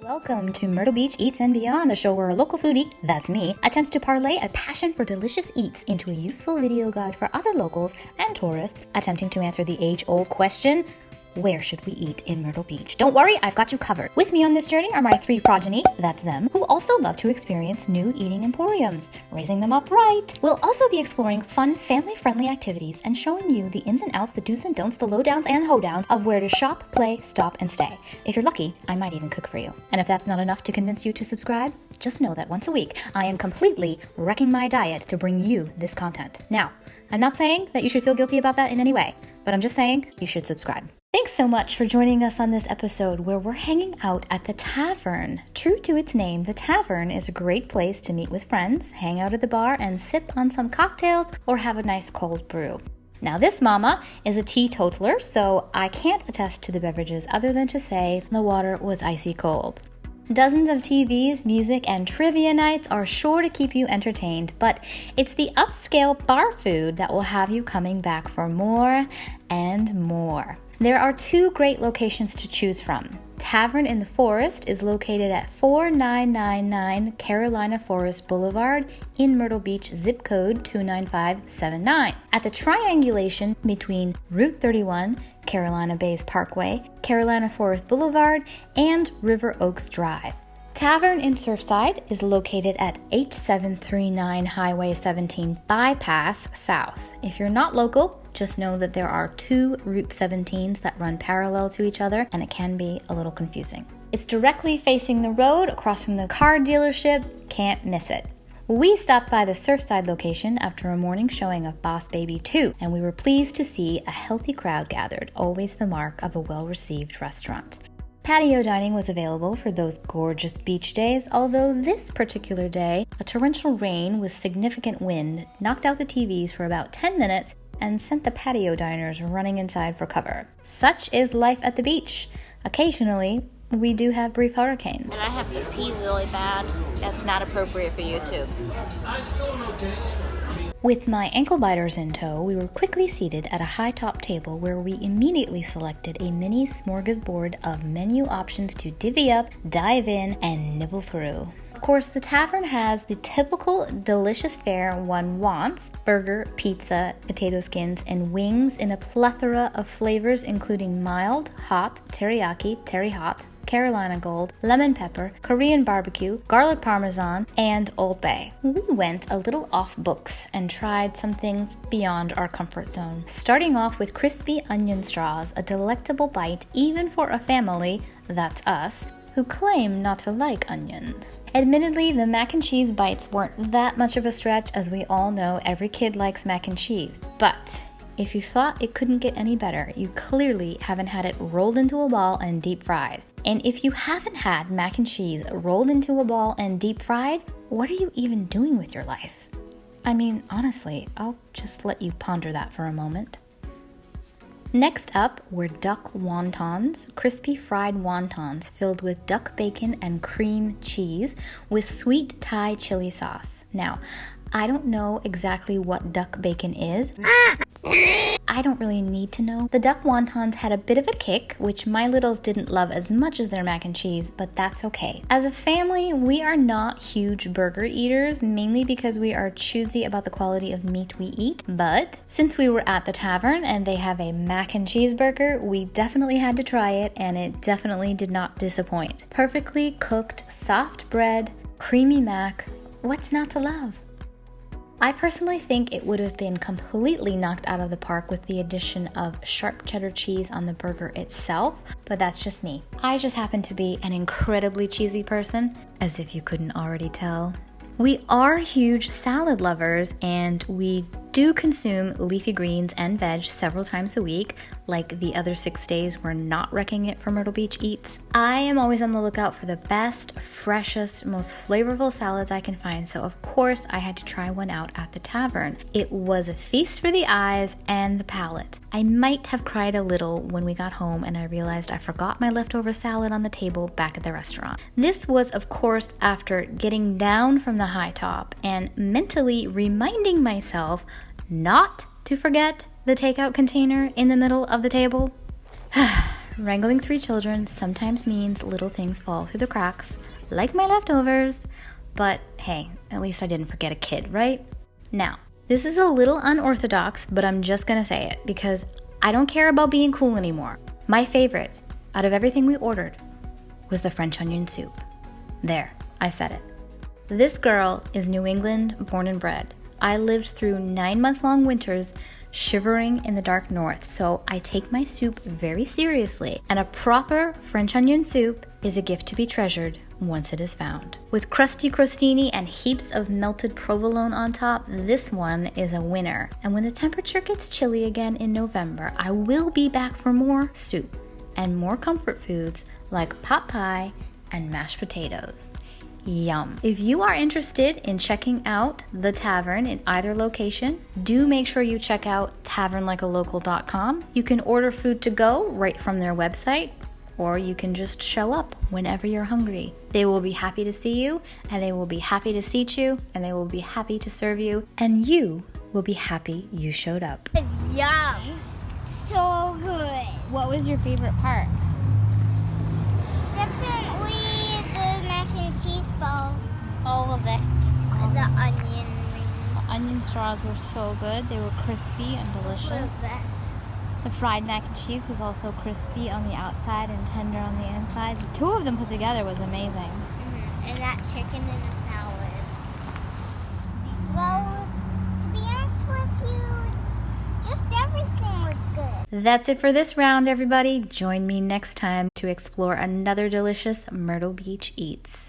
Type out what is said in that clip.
Welcome to Myrtle Beach Eats and Beyond, the show where a local foodie, that's me, attempts to parlay a passion for delicious eats into a useful video guide for other locals and tourists attempting to answer the age-old question, where should we eat in Myrtle Beach? Don't worry, I've got you covered. With me on this journey are my three progeny, that's them, who also love to experience new eating emporiums, raising them up right. We'll also be exploring fun, family-friendly activities and showing you the ins and outs, the do's and don'ts, the lowdowns and hoedowns of where to shop, play, stop, and stay. If you're lucky, I might even cook for you. And if that's not enough to convince you to subscribe, just know that once a week, I am completely wrecking my diet to bring you this content. Now, I'm not saying that you should feel guilty about that in any way, but I'm just saying you should subscribe. Thanks so much for joining us on this episode where we're hanging out at the Tavern. True to its name, the Tavern is a great place to meet with friends, hang out at the bar, and sip on some cocktails or have a nice cold brew. Now this mama is a teetotaler, so I can't attest to the beverages other than to say the water was icy cold. Dozens of TVs, music, and trivia nights are sure to keep you entertained, but it's the upscale bar food that will have you coming back for more and more. There are two great locations to choose from. Tavern in the Forest is located at 4999 Carolina Forest Boulevard in Myrtle Beach, zip code 29579. At the triangulation between Route 31, Carolina Bays Parkway, Carolina Forest Boulevard, and River Oaks Drive. Tavern in Surfside is located at 8739 Highway 17 Bypass South. If you're not local, just know that there are two Route 17s that run parallel to each other, and it can be a little confusing. It's directly facing the road across from the car dealership. Can't miss it. We stopped by the Surfside location after a morning showing of Boss Baby 2, and we were pleased to see a healthy crowd gathered, always the mark of a well-received restaurant. Patio dining was available for those gorgeous beach days, although this particular day, a torrential rain with significant wind knocked out the TVs for about 10 minutes and sent the patio diners running inside for cover. Such is life at the beach. Occasionally, we do have brief hurricanes. And I have to pee really bad. That's not appropriate for YouTube. With my ankle biters in tow, we were quickly seated at a high-top table where we immediately selected a mini smorgasbord of menu options to divvy up, dive in, and nibble through. Of course, the Tavern has the typical delicious fare one wants: burger, pizza, potato skins, and wings in a plethora of flavors including mild, hot, teriyaki, terry hot, Carolina Gold, lemon pepper, Korean barbecue, garlic parmesan, and Old Bay. We went a little off books and tried some things beyond our comfort zone, starting off with crispy onion straws, a delectable bite even for a family, that's us, who claim not to like onions. Admittedly, the mac and cheese bites weren't that much of a stretch, as we all know every kid likes mac and cheese, but if you thought it couldn't get any better, you clearly haven't had it rolled into a ball and deep fried. And if you haven't had mac and cheese rolled into a ball and deep fried, what are you even doing with your life? I mean, honestly, I'll just let you ponder that for a moment. Next up were duck wontons, crispy fried wontons filled with duck bacon and cream cheese with sweet Thai chili sauce. Now, I don't know exactly what duck bacon is. I don't really need to know. The duck wontons had a bit of a kick, which my littles didn't love as much as their mac and cheese, but that's okay. As a family, we are not huge burger eaters, mainly because we are choosy about the quality of meat we eat. But since we were at the Tavern and they have a mac and cheese burger, we definitely had to try it, and it definitely did not disappoint. Perfectly cooked, soft bread, creamy mac. What's not to love? I personally think it would have been completely knocked out of the park with the addition of sharp cheddar cheese on the burger itself, but that's just me. I just happen to be an incredibly cheesy person, as if you couldn't already tell. We are huge salad lovers, and we do consume leafy greens and veg several times a week, like the other 6 days we're not wrecking it for Myrtle Beach Eats. I am always on the lookout for the best, freshest, most flavorful salads I can find, so of course I had to try one out at the Tavern. It was a feast for the eyes and the palate. I might have cried a little when we got home and I realized I forgot my leftover salad on the table back at the restaurant. This was, of course, after getting down from the high top and mentally reminding myself not to forget the takeout container in the middle of the table. wrangling 3 children sometimes means little things fall through the cracks, like my leftovers. But hey, at least I didn't forget a kid, right? Now, this is a little unorthodox, but I'm just gonna say it because I don't care about being cool anymore. My favorite, out of everything we ordered, was the French onion soup. There, I said it. This girl is New England born and bred. I lived through 9-month-long winters shivering in the dark north, so I take my soup very seriously, and a proper French onion soup is a gift to be treasured once it is found. With crusty crostini and heaps of melted provolone on top, this one is a winner. And when the temperature gets chilly again in November, I will be back for more soup and more comfort foods like pot pie and mashed potatoes. Yum. If you are interested in checking out the tavern in either location, do make sure you check out tavernlikealocal.com. You can order food to go right from their website, or you can just show up whenever you're hungry. They will be happy to see you, and they will be happy to seat you, and they will be happy to serve you, and you will be happy you showed up. It's yum. So good. What was your favorite part? Definitely the mac and cheese balls. All of it. And the onion rings. The onion straws were so good. They were crispy and delicious. The best. The fried mac and cheese was also crispy on the outside and tender on the inside. The 2 of them put together was amazing. Mm-hmm. And that chicken in a salad. Well, to be honest with you, just everything was good. That's it for this round, everybody. Join me next time to explore another delicious Myrtle Beach Eats.